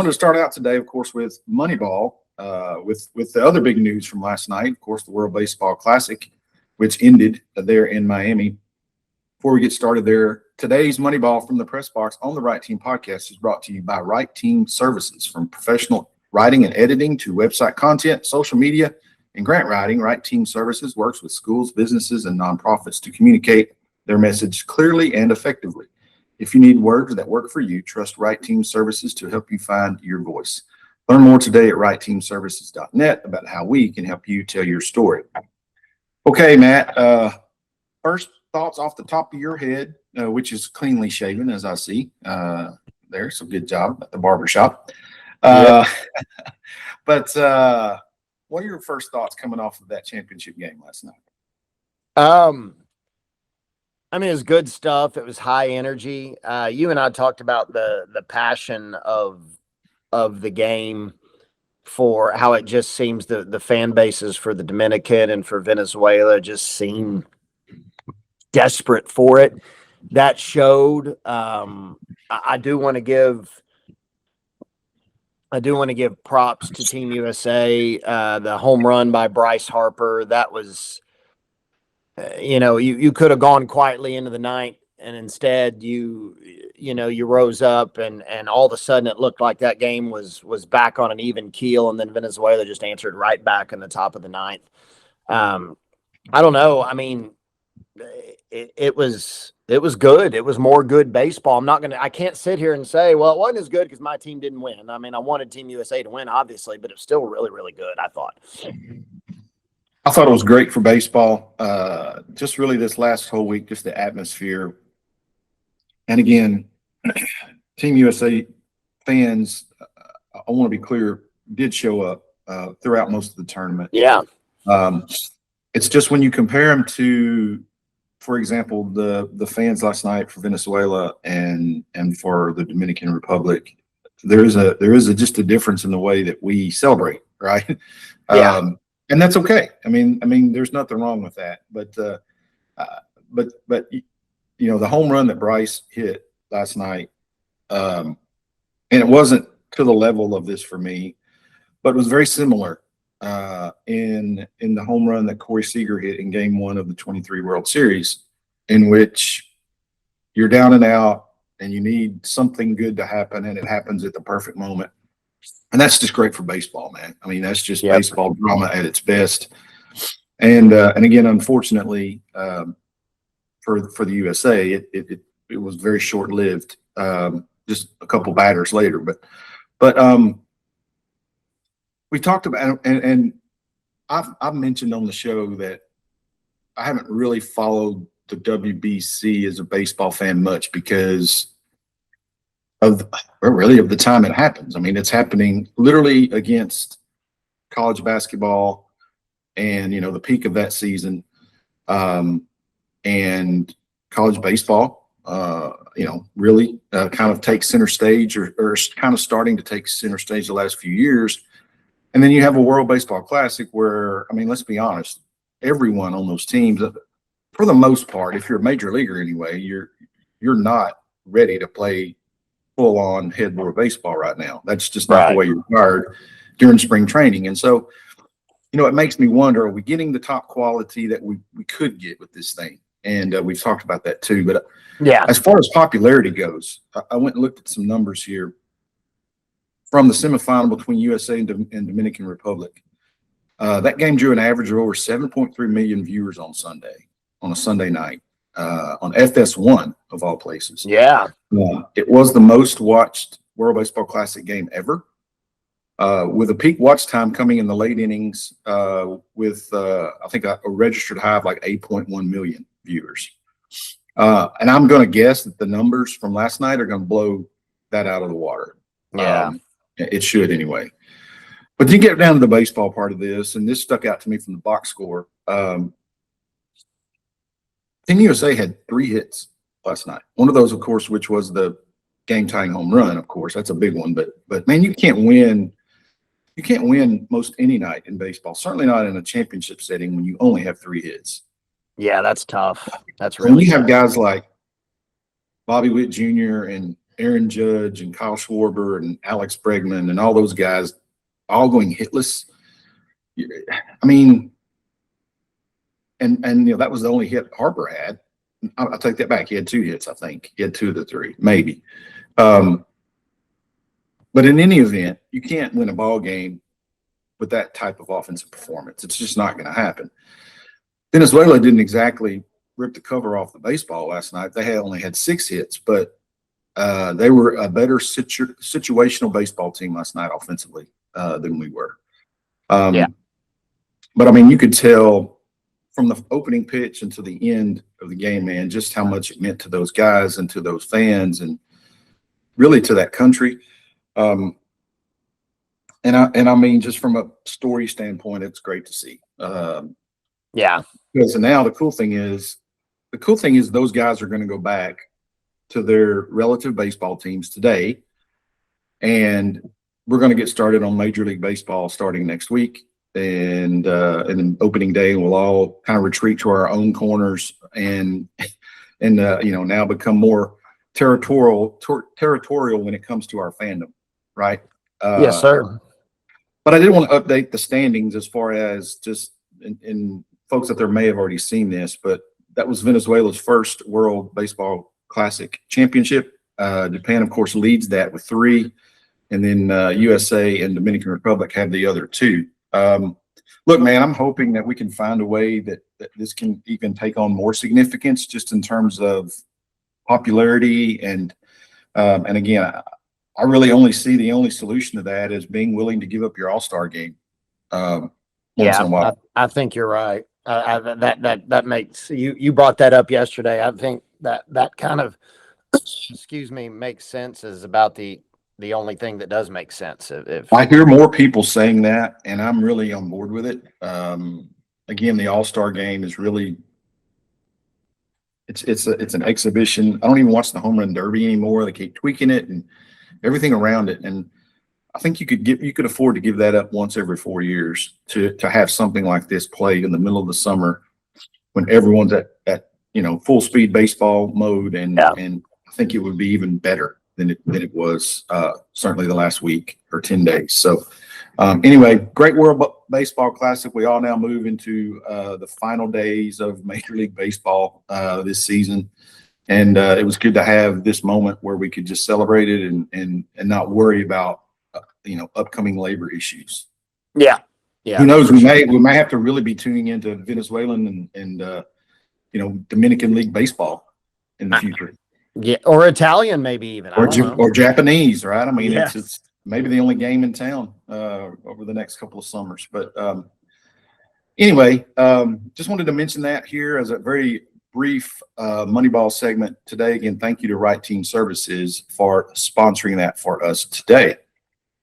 I wanted to start out today, of course, with Moneyball, with the other big news from last night, of course, the World Baseball Classic, which ended there in Miami. Before we get started there, today's Moneyball from the Press Box on the Right Team podcast is brought to you by Right Team Services. From professional writing and editing to website content, social media, and grant writing, Right Team Services works with schools, businesses, and nonprofits to communicate their message clearly and effectively. If you need words that work for you, trust Right Team Services to help you find your voice. Learn more today at rightteamservices.net about how we can help you tell your story. Okay, Matt, first thoughts off the top of your head, which is cleanly shaven, as I see there. So good job at the barbershop. But what are your first thoughts coming off of that championship game last night? I mean, it was good stuff. It was high energy. You and I talked about the passion of the game, for how it just seems the fan bases for the Dominican and for Venezuela just seem desperate for it. That showed. I do want to give props to Team USA. The home run by Bryce Harper, that was. You could have gone quietly into the ninth, and instead you rose up, and all of a sudden it looked like that game was back on an even keel, and then Venezuela just answered right back in the top of the ninth. I don't know. I mean, it was good. It was more good baseball. I can't sit here and say, well, it wasn't as good because my team didn't win. I mean, I wanted Team USA to win, obviously, but it's still really, really good, I thought. I thought it was great for baseball. Just really this last whole week, just the atmosphere. And again, Team USA fans, I want to be clear, did show up throughout most of the tournament. Yeah. It's just when you compare them to, for example, the fans last night for Venezuela and for the Dominican Republic, there is just a difference in the way that we celebrate, right? Yeah. And that's okay. I mean, there's nothing wrong with that. But the home run that Bryce hit last night, and it wasn't to the level of this for me, but it was very similar in the home run that Corey Seager hit in Game 1 of the 23 World Series, in which you're down and out and you need something good to happen, and it happens at the perfect moment. And that's just great for baseball, man. I mean, that's just baseball drama at its best. And again, unfortunately, for the USA, it was very short lived. Just a couple batters later, but we talked about, and I've mentioned on the show that I haven't really followed the WBC as a baseball fan much because of the time it happens. I mean, it's happening literally against college basketball and, the peak of that season, and college baseball, really kind of takes center stage or kind of starting to take center stage the last few years. And then you have a World Baseball Classic where, I mean, let's be honest, everyone on those teams, for the most part, if you're a major leaguer anyway, you're not ready to play full-on headboard baseball right now. That's just not the way you're wired during spring training. And so, it makes me wonder, are we getting the top quality that we could get with this thing? And we've talked about that too. But as far as popularity goes, I went and looked at some numbers here from the semifinal between USA and Dominican Republic. That game drew an average of over 7.3 million viewers on a Sunday night, on FS1 of all places. Yeah. It was the most watched World Baseball Classic game ever, with a peak watch time coming in the late innings with, I think, a registered high of like 8.1 million viewers. And I'm going to guess that the numbers from last night are going to blow that out of the water. Yeah. It should anyway. But you get down to the baseball part of this, and this stuck out to me from the box score. Team USA had 3 hits last night. One of those, of course, which was the game-tying home run. Of course, that's a big one. But man, you can't win most any night in baseball. Certainly not in a championship setting when you only have 3 hits. Yeah, that's tough. That's really when you have guys like Bobby Witt Jr. and Aaron Judge and Kyle Schwarber and Alex Bregman and all those guys all going hitless. I mean, and that was the only hit Harper had. I'll take that back. He had 2 hits, I think. He had 2 of the 3, maybe. But in any event, you can't win a ball game with that type of offensive performance. It's just not going to happen. Venezuela didn't exactly rip the cover off the baseball last night. They only had 6 hits, but they were a better situational baseball team last night offensively than we were. Yeah. But, I mean, you could tell from the opening pitch until the end of the game, man, just how much it meant to those guys and to those fans and really to that country. And I mean, just from a story standpoint, it's great to see. Yeah. Because now the cool thing is those guys are going to go back to their relative baseball teams today, and we're going to get started on Major League Baseball starting next week. And then opening day, we'll all kind of retreat to our own corners and now become more territorial when it comes to our fandom, right? Yes, sir. But I did want to update the standings as far as just in folks that there may have already seen this, but that was Venezuela's first World Baseball Classic championship. Japan, of course, leads that with 3, and then USA and Dominican Republic have the other 2. Look, man, I'm hoping that we can find a way that this can even take on more significance just in terms of popularity. And again, I really only see the only solution to that is being willing to give up your all-star game once in a while. I think you're right. That makes you brought that up yesterday. I think that kind of excuse me makes sense is about the only thing that does make sense. If I hear more people saying that, and I'm really on board with it. Again, the all-star game is really it's an exhibition. I don't even watch the home run derby anymore. They keep tweaking it and everything around it, and I think you could afford to give that up once every 4 years to have something like this played in the middle of the summer when everyone's at full speed baseball mode, and I think it would be even better than it was certainly the last week or 10 days. So anyway, great World Baseball Classic. We all now move into the final days of Major League Baseball this season. And it was good to have this moment where we could just celebrate it and not worry about upcoming labor issues. Yeah. Who knows? We may have to really be tuning into Venezuelan and Dominican League baseball in the future. Yeah, or Italian maybe even. Or Japanese, right? I mean, yes. it's maybe the only game in town over the next couple of summers. But anyway, just wanted to mention that here as a very brief Moneyball segment today. Again, thank you to Right Team Services for sponsoring that for us today.